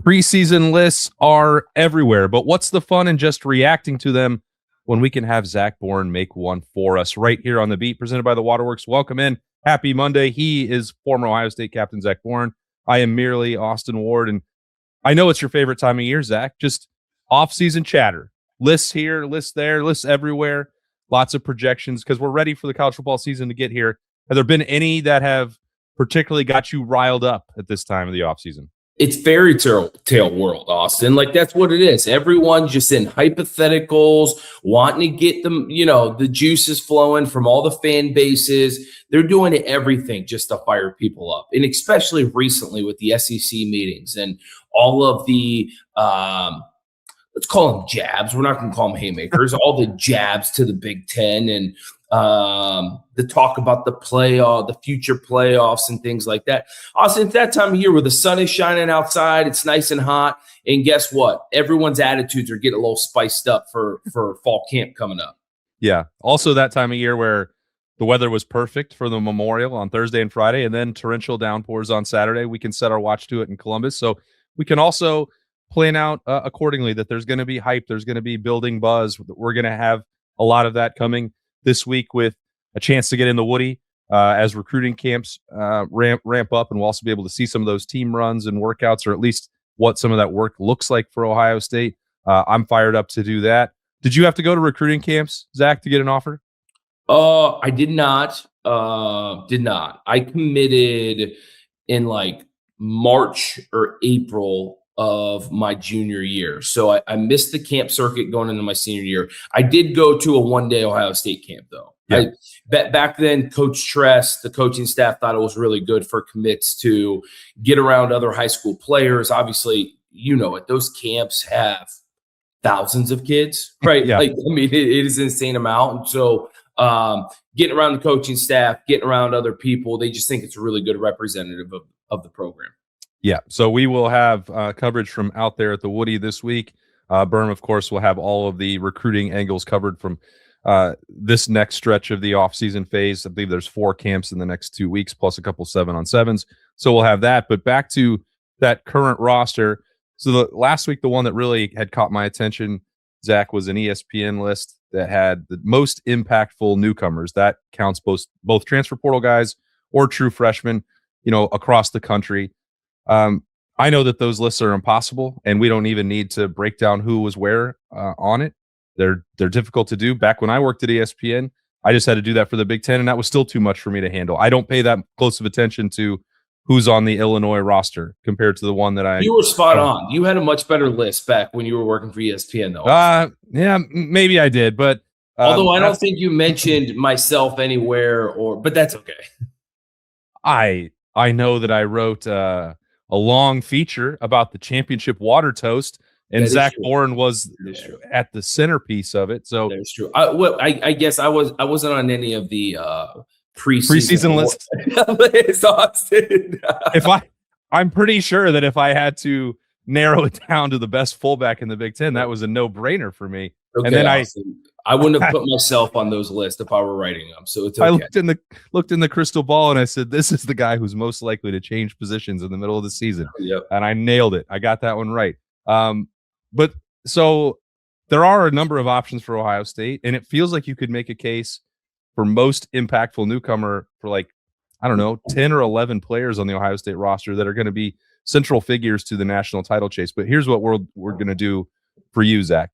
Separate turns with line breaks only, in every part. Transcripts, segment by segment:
Preseason lists are everywhere, but what's the fun in just reacting to them when we can have Zach Bourne make one for us right here on The Beat, presented by the Waterworks? Welcome in. Happy Monday. He is former Ohio State captain Zach Bourne. I am merely Austin Ward, and I know it's your favorite time of year, Zach. Just off-season chatter. Lists here, lists there, lists everywhere. Lots of projections because we're ready for the college football season to get here. Have there been any that have particularly got you riled up at this time of the offseason?
It's fairy tale world, Austin. Like, that's what it is. Everyone's just in hypotheticals, wanting to get them, the juices flowing from all the fan bases. They're doing everything just to fire people up. And especially recently with the SEC meetings and all of the, let's call them jabs. We're not going to call them haymakers. All the jabs to the Big Ten and the talk about the future playoffs and things like that. Also, it's that time of year where the sun is shining outside, it's nice and hot, and guess what? Everyone's attitudes are getting a little spiced up for fall camp coming up.
Yeah. Also that time of year where the weather was perfect for the Memorial on Thursday and Friday, and then torrential downpours on Saturday. We can set our watch to it in Columbus. So we can also plan out accordingly that there's going to be hype. There's going to be building buzz. We're going to have a lot of that coming this week with a chance to get in the Woody as recruiting camps ramp up, and we'll also be able to see some of those team runs and workouts, or at least what some of that work looks like for Ohio State. I'm fired up to do that. Did you have to go to recruiting camps, Zach, to get an offer?
I did not. I committed in like March or April of my junior year. So I missed the camp circuit going into my senior year. I did go to a one-day Ohio State camp, though.
Yeah.
Back then, Coach Tress, the coaching staff, thought it was really good for commits to get around other high school players. Obviously, those camps have thousands of kids, right?
Yeah.
It is an insane amount. And so getting around the coaching staff, getting around other people, they just think it's a really good representative of the program.
Yeah, so we will have coverage from out there at the Woody this week. Berm, of course, will have all of the recruiting angles covered from this next stretch of the offseason phase. I believe there's 4 camps in the next 2 weeks, plus a couple 7-on-7s. So we'll have that. But back to that current roster. So the last week, the one that really had caught my attention, Zach, was an ESPN list that had the most impactful newcomers. That counts both transfer portal guys or true freshmen, across the country. I know that those lists are impossible, and we don't even need to break down who was where on it. They're difficult to do. Back when I worked at ESPN, I just had to do that for the Big Ten, and that was still too much for me to handle. I don't pay that close of attention to who's on the Illinois roster compared to the one that
You were spot on. You had a much better list back when you were working for ESPN, though.
Yeah, maybe I did, but
although I don't think you mentioned myself anywhere, but that's okay.
I know that I wrote a long feature about the championship water toast, and Zach Bourne was at the centerpiece of it. So
that's true. I guess I wasn't on any of the
preseason list. I'm pretty sure that if I had to narrow it down to the best fullback in the Big Ten, that was a no-brainer for me.
Okay,
and then
I wouldn't have put myself on those lists if I were writing them. So it's okay.
I looked in the crystal ball and I said, this is the guy who's most likely to change positions in the middle of the season.
Yep.
And I nailed it. I got that one right. But so there are a number of options for Ohio State, and it feels like you could make a case for most impactful newcomer for 10 or 11 players on the Ohio State roster that are going to be central figures to the national title chase. But here's what we're going to do for you, Zach.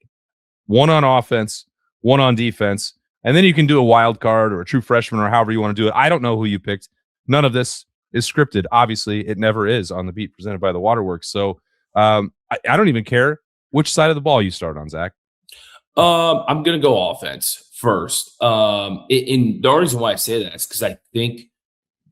1 on offense, 1 on defense, and then you can do a wild card or a true freshman or however you want to do it. I don't know who you picked. None of this is scripted. Obviously, it never is on The Beat presented by the Waterworks. So I don't even care which side of the ball you start on, Zach.
I'm going to go offense first. And the only reason why I say that is because I think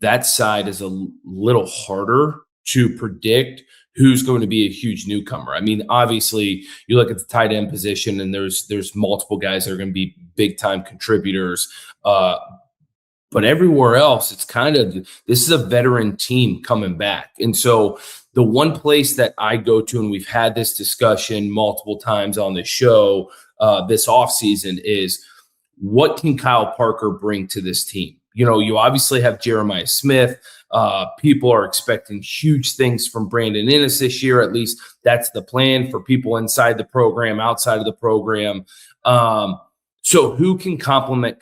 that side is a little harder to predict who's going to be a huge newcomer. I mean, obviously, you look at the tight end position, and there's multiple guys that are going to be big-time contributors. But everywhere else, it's kind of – this is a veteran team coming back. And so the one place that I go to, and we've had this discussion multiple times on the show this offseason, is what can Kyle Parker bring to this team? You obviously have Jeremiah Smith, People are expecting huge things from Brandon Inniss this year. At least that's the plan for people inside the program, outside of the program. So who can complement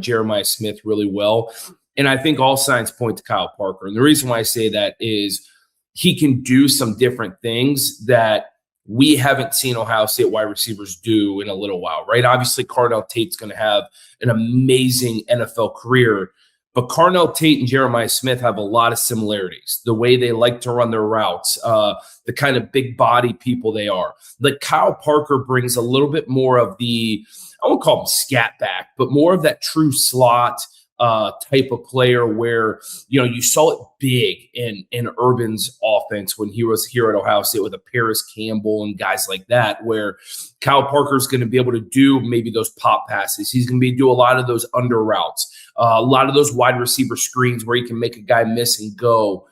Jeremiah Smith really well? And I think all signs point to Kyle Parker. And the reason why I say that is he can do some different things that we haven't seen Ohio State wide receivers do in a little while, right? Obviously, Carnell Tate's going to have an amazing NFL career, but Carnell Tate and Jeremiah Smith have a lot of similarities. The way they like to run their routes, the kind of big body people they are. Like Kyle Parker brings a little bit more of the, I won't call him scat back, but more of that true slot type of player where, you saw it big in Urban's offense when he was here at Ohio State with a Paris Campbell and guys like that, where Kyle Parker's going to be able to do maybe those pop passes. He's going to do a lot of those under routes, a lot of those wide receiver screens where he can make a guy miss and go.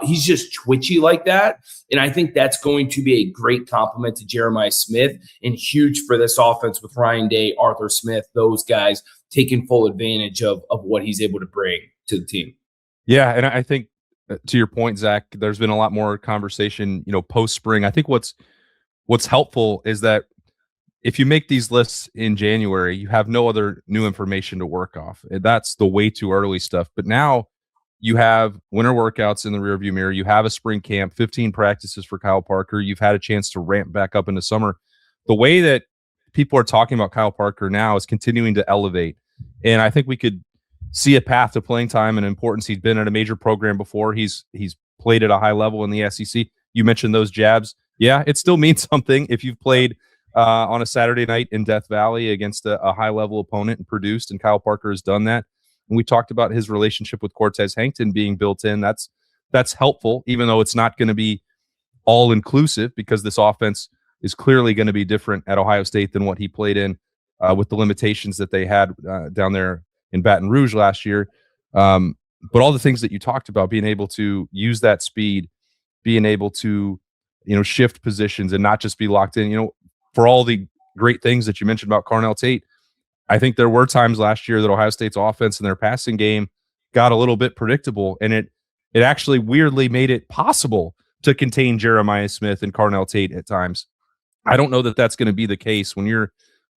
He's just twitchy like that. And I think that's going to be a great compliment to Jeremiah Smith and huge for this offense with Ryan Day, Arthur Smith, those guys taking full advantage of what he's able to bring to the team.
Yeah, and I think to your point, Zach, there's been a lot more conversation, post spring. I think what's helpful is that if you make these lists in January, you have no other new information to work off. That's the way too early stuff. But now you have winter workouts in the rearview mirror. You have a spring camp, 15 practices for Kyle Parker. You've had a chance to ramp back up into summer. The way that people are talking about Kyle Parker now is continuing to elevate. And I think we could see a path to playing time and importance. He's been at a major program before. He's played at a high level in the SEC. You mentioned those jabs. Yeah, it still means something if you've played on a Saturday night in Death Valley against a high-level opponent and produced, and Kyle Parker has done that. And we talked about his relationship with Cortez Hankton being built in. That's helpful, even though it's not going to be all-inclusive because this offense is clearly going to be different at Ohio State than what he played in with the limitations that they had down there in Baton Rouge last year. But all the things that you talked about, being able to use that speed, being able to, shift positions and not just be locked in, for all the great things that you mentioned about Carnell Tate, I think there were times last year that Ohio State's offense and their passing game got a little bit predictable, and it actually weirdly made it possible to contain Jeremiah Smith and Carnell Tate at times. I don't know that that's going to be the case when you're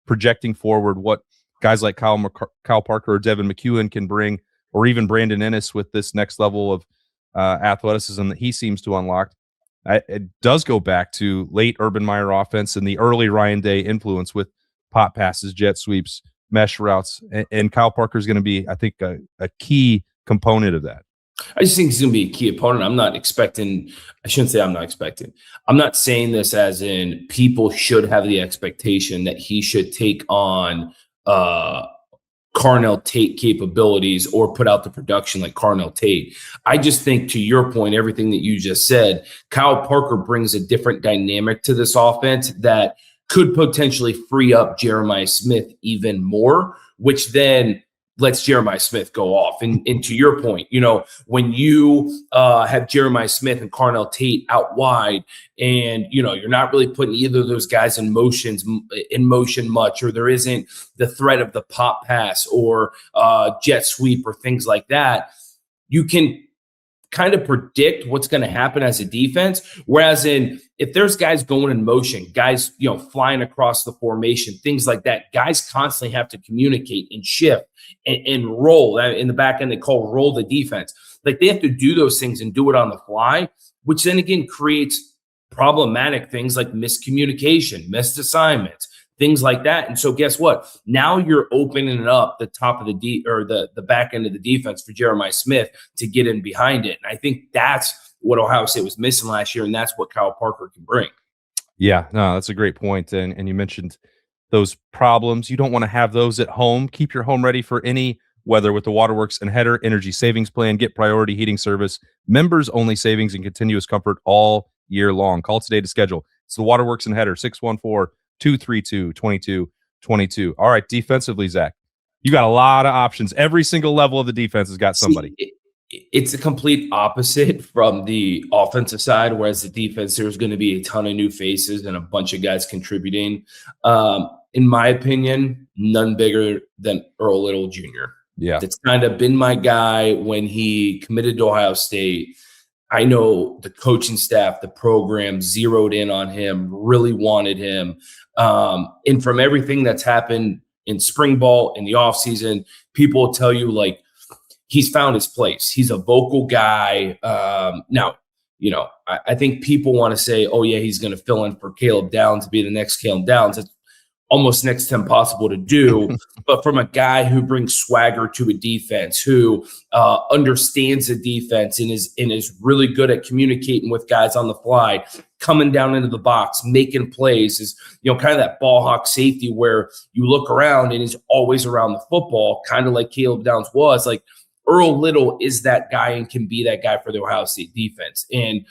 projecting forward what guys like Kyle Parker or Devin McEwen can bring, or even Brandon Inniss with this next level of athleticism that he seems to unlock. It does go back to late Urban Meyer offense and the early Ryan Day influence with pop passes, jet sweeps, mesh routes, and Kyle Parker is going to be, I think, a key component of that.
I just think he's going to be a key opponent. I'm not saying this as in people should have the expectation that he should take on Carnell Tate capabilities or put out the production like Carnell Tate. I just think, to your point, everything that you just said, Kyle Parker brings a different dynamic to this offense that could potentially free up Jeremiah Smith even more, which then lets Jeremiah Smith go off. And to your point, when you have Jeremiah Smith and Carnell Tate out wide and, you're not really putting either of those guys in motion much, or there isn't the threat of the pop pass or jet sweep or things like that, you can kind of predict what's going to happen as a defense. Whereas if there's guys going in motion, guys, flying across the formation, things like that, guys constantly have to communicate and shift and roll. In the back end, they call roll the defense. Like, they have to do those things and do it on the fly, which then again creates problematic things like miscommunication, missed assignments, things like that. And so guess what? Now you're opening up the top of the back end of the defense for Jeremiah Smith to get in behind it. And I think that's what Ohio State was missing last year, and that's what Kyle Parker can bring.
Yeah, no, that's a great point. And you mentioned those problems. You don't want to have those at home. Keep your home ready for any weather with the Waterworks and Header Energy Savings Plan. Get priority heating service, members only savings, and continuous comfort all year long. Call today to schedule. It's the Waterworks and Header, 614-232-2222. All right, defensively, Zach, you got a lot of options. Every single level of the defense has got somebody.
It's a complete opposite from the offensive side, whereas the defense, there's going to be a ton of new faces and a bunch of guys contributing. In my opinion, none bigger than Earl Little Jr.
Yeah.
That's kind of been my guy when he committed to Ohio State. I know the coaching staff, the program zeroed in on him, really wanted him. And from everything that's happened in spring ball, in the offseason, people will tell you, like, he's found his place. He's a vocal guy. Now, I think people want to say, oh, yeah, he's going to fill in for Caleb Downs to be the next Caleb Downs. It's almost next to impossible to do. But from a guy who brings swagger to a defense, who understands the defense and is really good at communicating with guys on the fly, coming down into the box, making plays, is kind of that ball hawk safety where you look around and he's always around the football, kind of like Caleb Downs was. Like, Earl Little is that guy and can be that guy for the Ohio State defense, and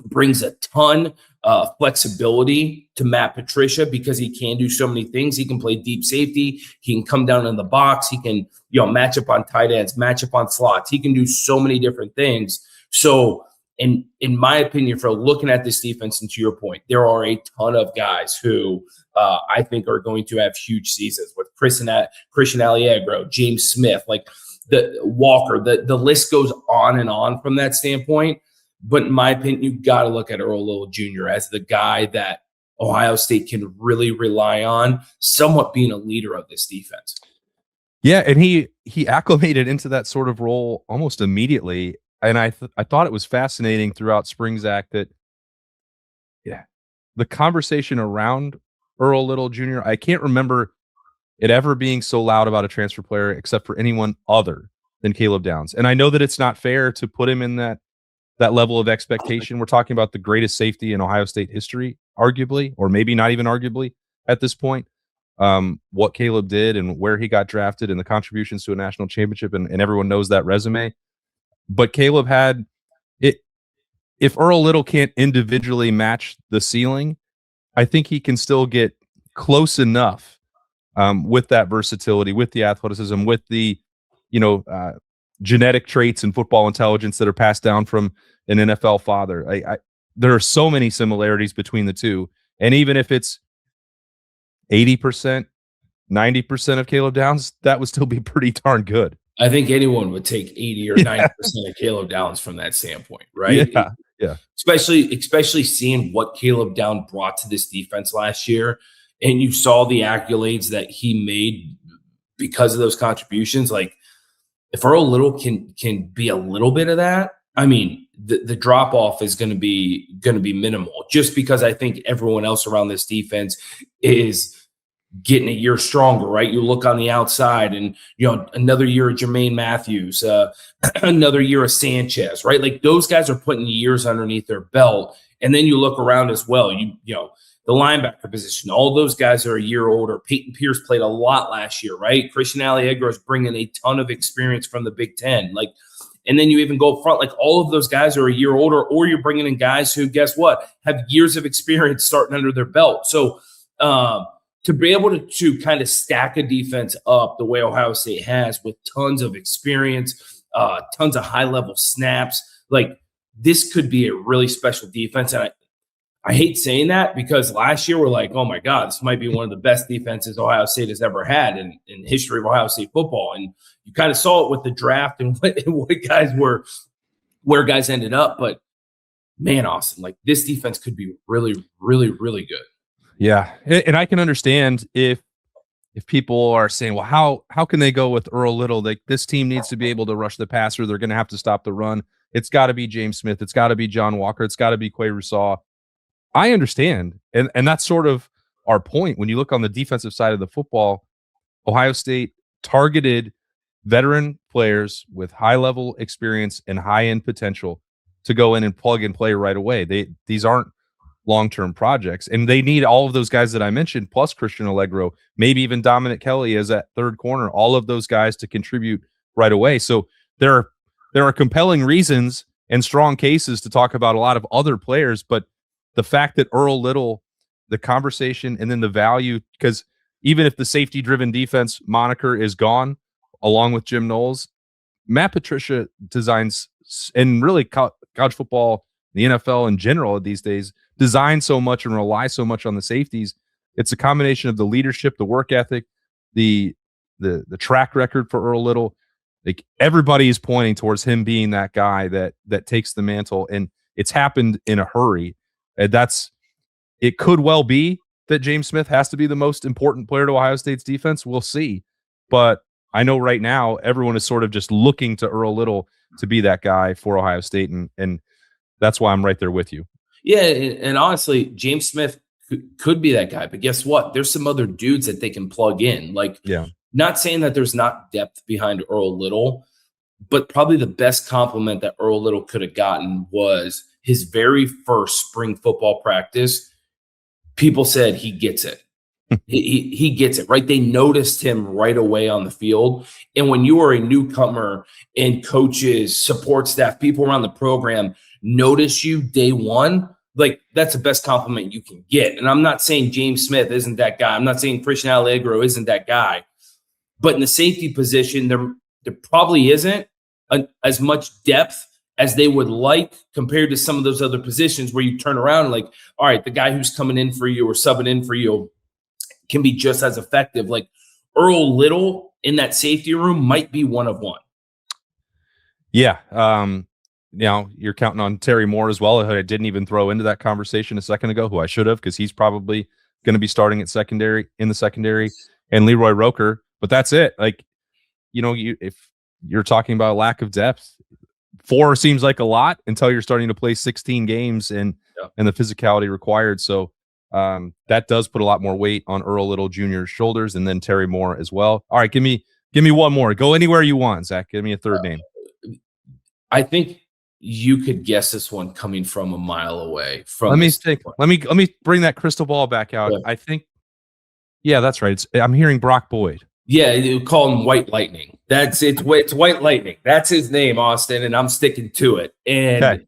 brings a ton of flexibility to Matt Patricia because he can do so many things. He can play deep safety. He can come down in the box. He can match up on tight ends, match up on slots. He can do so many different things. So in my opinion, for looking at this defense, and to your point, there are a ton of guys who I think are going to have huge seasons with Christian Alliegro, James Smith, like the Walker. The list goes on and on from that standpoint. But in my opinion, you've got to look at Earl Little Jr. as the guy that Ohio State can really rely on, somewhat being a leader of this defense.
Yeah, and he acclimated into that sort of role almost immediately. And I thought it was fascinating throughout spring, Zach, that the conversation around Earl Little Jr., I can't remember it ever being so loud about a transfer player except for anyone other than Caleb Downs. And I know that it's not fair to put him in that level of expectation. We're talking about the greatest safety in Ohio State history, arguably, or maybe not even arguably at this point. What Caleb did and where he got drafted and the contributions to a national championship, and everyone knows that resume. But Caleb had it. If Earl Little can't individually match the ceiling, I think he can still get close enough with that versatility, with the athleticism, with the genetic traits and football intelligence that are passed down from an NFL father. There are so many similarities between the two. And even if it's 80%, 90% of Caleb Downs, that would still be pretty darn good.
I think anyone would take 80 or 90% of Caleb Downs from that standpoint, right?
Yeah.
Especially seeing what Caleb Downs brought to this defense last year. And you saw the accolades that he made because of those contributions. Like, if Earl Little can be a little bit of that, I mean, the drop off is going to be minimal. Just because I think everyone else around this defense is getting a year stronger, right? You look on the outside, and another year of Jermaine Matthews, another year of Sanchez, right? Like, those guys are putting years underneath their belt, and then you look around as well. The linebacker position, all those guys are a year older. Peyton Pierce played a lot last year, right? Christian Alliegro is bringing a ton of experience from the Big Ten. Like, and then you even go up front, like, all of those guys are a year older, or you're bringing in guys who, guess what, have years of experience starting under their belt. So to be able to kind of stack a defense up the way Ohio State has, with tons of experience, tons of high-level snaps, like, this could be a really special defense. And I hate saying that because last year we're like, oh my God, this might be one of the best defenses Ohio State has ever had in the history of Ohio State football. And you kind of saw it with the draft and where guys ended up. But man, Austin, like, this defense could be really, really, really good.
Yeah. And I can understand if people are saying, well, how can they go with Earl Little? Like, this team needs to be able to rush the passer. They're going to have to stop the run. It's got to be James Smith. It's got to be John Walker. It's got to be Quay Rousseau. I understand. And that's sort of our point. When you look on the defensive side of the football, Ohio State targeted veteran players with high-level experience and high-end potential to go in and plug and play right away. These aren't long-term projects, and they need all of those guys that I mentioned, plus Christian Alliegro, maybe even Dominic Kelly as that third corner, all of those guys to contribute right away. So there are compelling reasons and strong cases to talk about a lot of other players, but the fact that Earl Little, the conversation, and then the value, because even if the safety-driven defense moniker is gone, along with Jim Knowles, Matt Patricia designs, and really college football, the NFL in general these days, design so much and rely so much on the safeties. It's a combination of the leadership, the work ethic, the the track record for Earl Little, like everybody is pointing towards him being that guy that takes the mantle, and it's happened in a hurry. And it could well be that James Smith has to be the most important player to Ohio State's defense. We'll see. But I know right now everyone is sort of just looking to Earl Little to be that guy for Ohio State, and that's why I'm right there with you.
Yeah, and honestly, James Smith could be that guy. But guess what? There's some other dudes that they can plug in. Like,
Yeah.
not saying that there's not depth behind Earl Little, but probably the best compliment that Earl Little could have gotten was his very first spring football practice. People said he gets it. He gets it, right? They noticed him right away on the field. And when you are a newcomer and coaches, support staff, people around the program notice you day one, like that's the best compliment you can get. And I'm not saying James Smith isn't that guy. I'm not saying Christian Allegro isn't that guy. But in the safety position, there probably isn't as much depth as they would like compared to some of those other positions where you turn around and like, all right, the guy who's coming in for you or subbing in for you can be just as effective. Like Earl Little in that safety room might be one of one.
Yeah. Now you're counting on Terry Moore as well, who I didn't even throw into that conversation a second ago, who I should have, because he's probably going to be starting at in the secondary, and Leroy Roker. But that's it. Like, if you're talking about a lack of depth, 4 seems like a lot until you're starting to play 16 games and the physicality required. So that does put a lot more weight on Earl Little Jr.'s shoulders, and then Terry Moore as well. All right, give me one more. Go anywhere you want, Zach. Give me a third name.
I think you could guess this one coming from a mile away.
Let me bring that crystal ball back out.
Yeah.
I think, yeah, that's right. I'm hearing Brock Boyd.
Yeah, you call him White Lightning. It's White Lightning. That's his name, Austin, and I'm sticking to it. And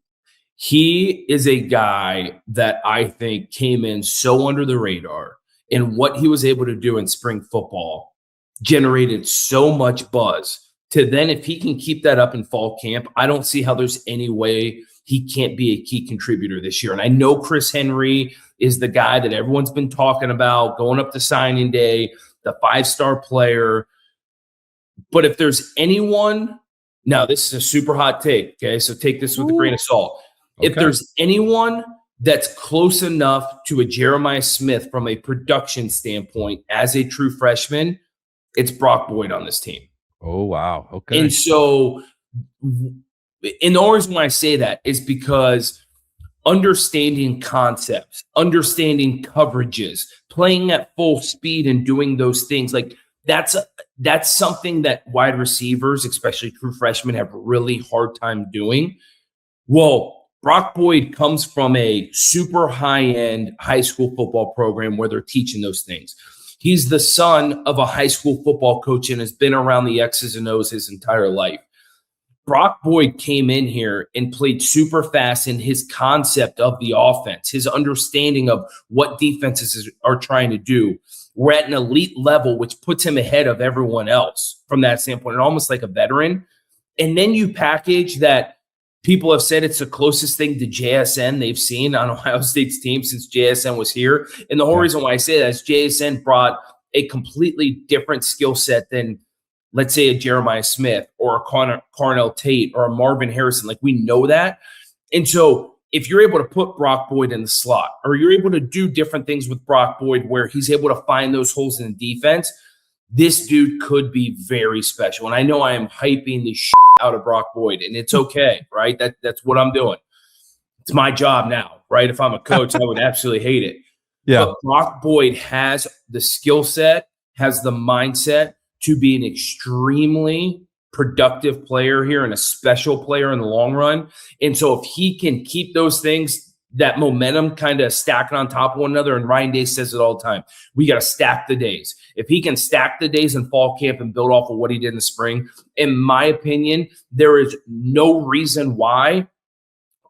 he is a guy that I think came in so under the radar, and what he was able to do in spring football generated so much buzz. To then, if he can keep that up in fall camp, I don't see how there's any way he can't be a key contributor this year. And I know Chris Henry is the guy that everyone's been talking about going up to signing day, the 5-star player. But if there's anyone, now this is a super hot take, okay? So take this with a grain of salt. Okay. If there's anyone that's close enough to a Jeremiah Smith from a production standpoint as a true freshman, it's Brock Boyd on this team.
Oh, wow. Okay.
And so, and the only reason why I say that is because understanding concepts, understanding coverages, playing at full speed and doing those things, like that's something that wide receivers, especially true freshmen, have a really hard time doing. Well, Brock Boyd comes from a super high-end high school football program where they're teaching those things. He's the son of a high school football coach and has been around the X's and O's his entire life. Brock Boyd came in here and played super fast in his concept of the offense, his understanding of what defenses are trying to do. We're at an elite level, which puts him ahead of everyone else from that standpoint, and almost like a veteran. And then you package that. People have said it's the closest thing to JSN they've seen on Ohio State's team since JSN was here. And the whole reason why I say that is JSN brought a completely different skill set than, let's say, a Jeremiah Smith or a Carnell Tate or a Marvin Harrison. Like, we know that. And so if you're able to put Brock Boyd in the slot, or you're able to do different things with Brock Boyd where he's able to find those holes in the defense, this dude could be very special. And I know I am hyping the shit out of Brock Boyd, and it's okay, right? That's what I'm doing. It's my job now, right? If I'm a coach, I would absolutely hate it. Yeah. But Brock Boyd has the skill set, has the mindset to be an extremely productive player here and a special player in the long run. And so if he can keep those things, that momentum kind of stacking on top of one another, and Ryan Day says it all the time, we got to stack the days. If he can stack the days in fall camp and build off of what he did in the spring, in my opinion, there is no reason why,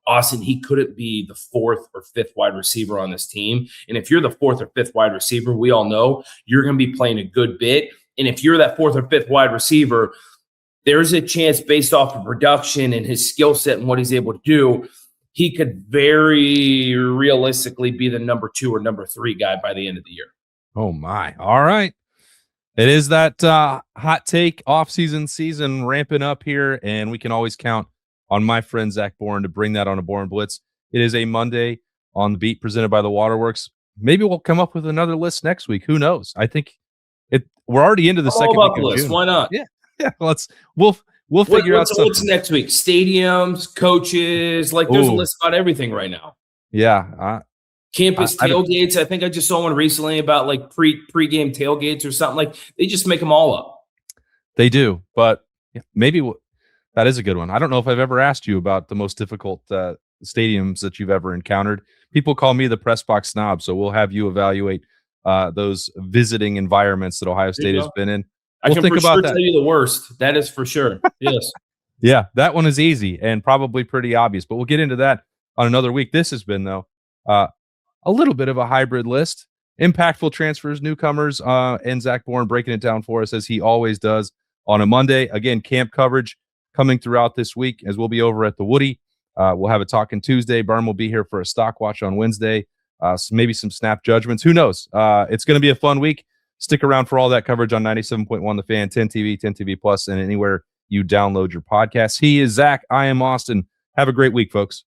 Austin, he couldn't be the 4th or 5th wide receiver on this team. And if you're the 4th or 5th wide receiver, we all know you're going to be playing a good bit. And if you're that 4th or 5th wide receiver, there's a chance based off of production and his skill set and what he's able to do, he could very realistically be the number 2 or number 3 guy by the end of the year.
Oh, my. All right. It is that hot take off-season season ramping up here, and we can always count on my friend Zach Bourne to bring that on a Bourne Blitz. It is a Monday on the beat presented by the Waterworks. Maybe we'll come up with another list next week. Who knows? I think we're already into the second week of
list.
June.
Why not?
Yeah. We'll figure out something.
What's next week? Stadiums, coaches. Like there's a list about everything right now.
Yeah.
Campus tailgates. I think I just saw one recently about like pre-game tailgates or something. Like they just make them all up.
They do, but maybe that is a good one. I don't know if I've ever asked you about the most difficult stadiums that you've ever encountered. People call me the press box snob, so we'll have you evaluate those visiting environments that Ohio State has been in.
I can for sure tell you the worst. That is for sure. Yes.
Yeah, that one is easy and probably pretty obvious, but we'll get into that on another week. This has been, though, a little bit of a hybrid list. Impactful transfers, newcomers, and Zach Bourne breaking it down for us as he always does on a Monday. Again, camp coverage coming throughout this week as we'll be over at the Woody. We'll have a Talking Tuesday. Burn will be here for a stock watch on Wednesday. Maybe some snap judgments. Who knows? It's going to be a fun week. Stick around for all that coverage on 97.1 The Fan, 10 TV, 10 TV Plus, and anywhere you download your podcasts. He is Zach. I am Austin. Have a great week, folks.